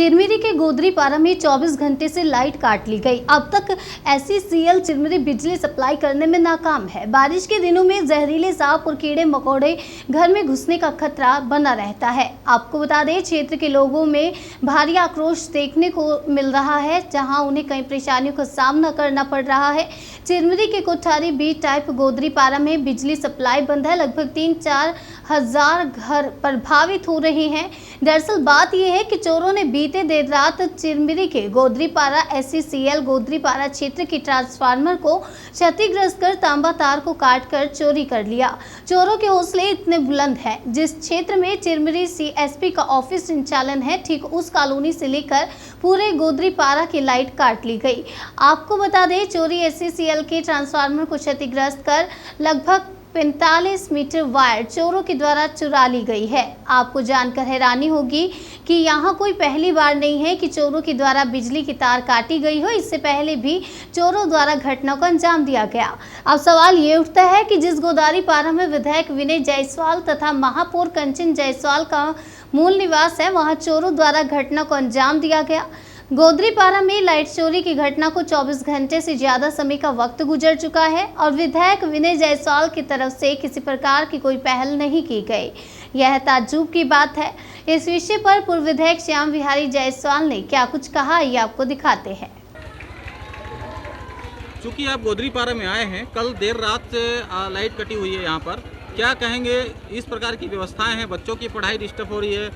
चिरमिरी के गोदरीपारा में 24 घंटे से लाइट काट ली गई। अब तक SCCL चिरमिरी बिजली सप्लाई करने में नाकाम है। बारिश के दिनों में जहरीले सांप और कीड़े मकोड़े घर में घुसने का खतरा बना रहता है। आपको बता दें, क्षेत्र के लोगों में भारी आक्रोश देखने को मिल रहा है, जहां उन्हें कई परेशानियों का सामना करना पड़ रहा है। चिरमिरी के कोठारी बी टाइप गोदरीपारा में बिजली सप्लाई बंद है। लगभग 3-4 हजार घर प्रभावित हो रहे हैं। दरअसल बात यह है कि चोरों ने बीते देर रात चिरमिरी के गोदरीपारा SCCL गोदरीपारा क्षेत्र के ट्रांसफार्मर को क्षतिग्रस्त कर तांबा तार को काटकर चोरी कर लिया। चोरों के हौसले इतने बुलंद हैं, जिस क्षेत्र में चिरमिरी CSP का ऑफिस संचालन है, ठीक उस कॉलोनी से लेकर पूरे गोदरीपारा की लाइट काट ली गई। आपको बता दें, चोरी SCCL के ट्रांसफार्मर को क्षतिग्रस्त कर लगभग 45 मीटर वायर चोरों के द्वारा चुरा ली गई है। आपको जानकर हैरानी होगी कि यहाँ कोई पहली बार नहीं है कि चोरों के द्वारा बिजली की तार काटी गई हो। इससे पहले भी चोरों द्वारा घटना को अंजाम दिया गया। अब सवाल ये उठता है कि जिस गोदरीपारा में विधायक विनय जायसवाल तथा महापौर कंचन जायसवाल का मूल निवास है, वहाँ चोरों द्वारा घटना को अंजाम दिया गया। गोदरीपारा में लाइट चोरी की घटना को 24 घंटे से ज्यादा समय का वक्त गुजर चुका है और विधायक विनय जायसवाल की तरफ से किसी प्रकार की कोई पहल नहीं की गई। यह ताज्जुब की बात है। इस विषय पर पूर्व विधायक श्याम बिहारी जायसवाल ने क्या कुछ कहा, ये आपको दिखाते हैं। चूँकि आप गोदरीपारा में आए हैं, कल देर रात लाइट कटी हुई है यहाँ पर, क्या कहेंगे? इस प्रकार की व्यवस्थाएं हैं, बच्चों की पढ़ाई डिस्टर्ब हो रही है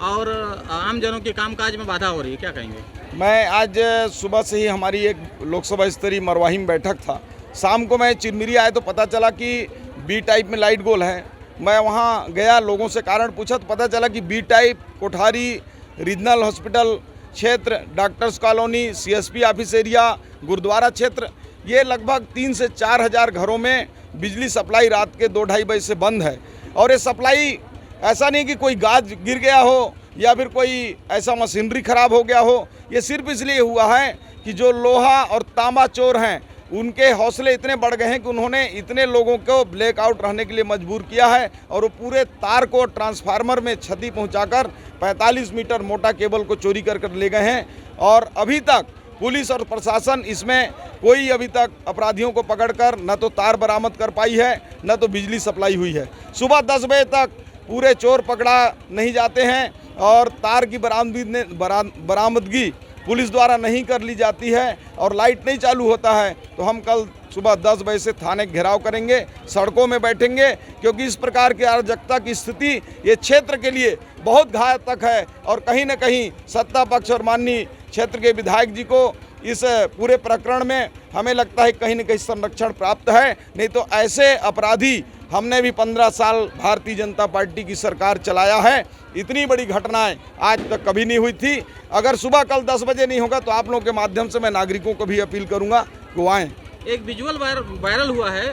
और आम जनों के कामकाज में बाधा हो रही है, क्या कहेंगे? मैं आज सुबह से ही हमारी एक लोकसभा स्तरीय मरवाही में बैठक था। शाम को मैं चिरमिरी आया तो पता चला कि बी टाइप में लाइट गोल है। मैं वहां गया, लोगों से कारण पूछा तो पता चला कि B type Kothari regional hospital क्षेत्र, doctors colony, CSP office area, Gurudwara क्षेत्र, ये लगभग 3 से 4 हज़ार घरों में बिजली सप्लाई रात के 2-2:30 बजे से बंद है। और ये सप्लाई ऐसा नहीं कि कोई गाज गिर गया हो या फिर कोई ऐसा मशीनरी खराब हो गया हो। ये सिर्फ इसलिए हुआ है कि जो लोहा और तांबा चोर हैं, उनके हौसले इतने बढ़ गए हैं कि उन्होंने इतने लोगों को ब्लैकआउट रहने के लिए मजबूर किया है और वो पूरे तार को ट्रांसफार्मर में क्षति पहुंचाकर 45 मीटर मोटा केबल को चोरी कर ले गए हैं। और अभी तक पुलिस और प्रशासन इसमें कोई अभी तक अपराधियों को पकड़कर न तो तार बरामद कर पाई है, न तो बिजली सप्लाई हुई है। सुबह 10 बजे तक पूरे चोर पकड़ा नहीं जाते हैं और तार की बरामदगी पुलिस द्वारा नहीं कर ली जाती है और लाइट नहीं चालू होता है। तो हम कल सुबह 10 बजे से थाने घेराव करेंगे, सड़कों में बैठेंगे, क्योंकि इस प्रकार की अराजकता की स्थिति ये क्षेत्र के लिए बहुत घातक है। और कहीं न कहीं सत्ता पक्ष और माननीय क्षेत्र के विधायक जी को इस पूरे प्रकरण में हमें लगता है कहीं न कहीं संरक्षण प्राप्त है। नहीं तो ऐसे अपराधी, हमने भी 15 साल भारतीय जनता पार्टी की सरकार चलाया है, इतनी बड़ी घटनाएं आज तक कभी नहीं हुई थी। अगर सुबह कल 10 बजे नहीं होगा तो आप लोगों के माध्यम से मैं नागरिकों को भी अपील करूंगा कि वो आएँ। एक विजुअल वायरल हुआ है,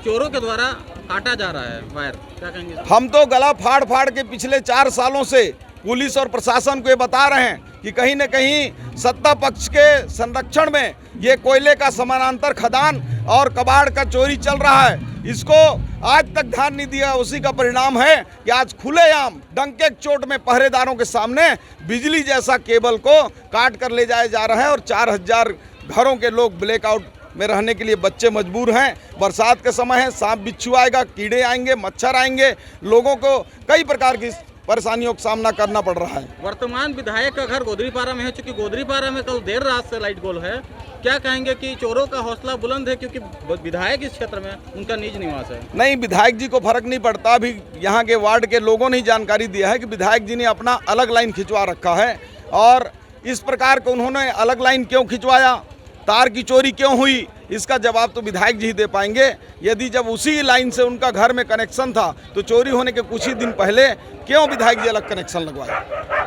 चोरों के द्वारा काटा जा रहा है वायर, क्या कहेंगे? हम तो गला फाड़ फाड़ के पिछले 4 सालों से पुलिस और प्रशासन को ये बता रहे हैं कि कहीं न कहीं सत्ता पक्ष के संरक्षण में ये कोयले का समानांतर खदान और कबाड़ का चोरी चल रहा है। इसको आज तक ध्यान नहीं दिया। उसी का परिणाम है कि आज खुलेआम डंके चोट में पहरेदारों के सामने बिजली जैसा केबल को काट कर ले जाया जा रहा है और 4,000 घरों के लोग ब्लैकआउट में रहने के लिए बच्चे मजबूर हैं। बरसात के समय है, सांप बिच्छू आएगा, कीड़े आएंगे, मच्छर आएंगे, लोगों को कई प्रकार की परेशानियों का सामना करना पड़ रहा है। वर्तमान विधायक का घर गोदरीपारा में है, चूंकि गोदरीपारा में कल देर रात से लाइट गोल है, क्या कहेंगे कि चोरों का हौसला बुलंद है क्योंकि विधायक इस क्षेत्र में उनका निज निवास है? नहीं, विधायक जी को फर्क नहीं पड़ता। अभी यहाँ के वार्ड के लोगों ने जानकारी दिया है कि विधायक जी ने अपना अलग लाइन खिंचवा रखा है और इस प्रकार का उन्होंने अलग लाइन क्यों खिंचवाया, तार की चोरी क्यों हुई, इसका जवाब तो विधायक जी ही दे पाएंगे। यदि जब उसी लाइन से उनका घर में कनेक्शन था तो चोरी होने के कुछ ही दिन पहले क्यों विधायक जी अलग कनेक्शन लगवाए?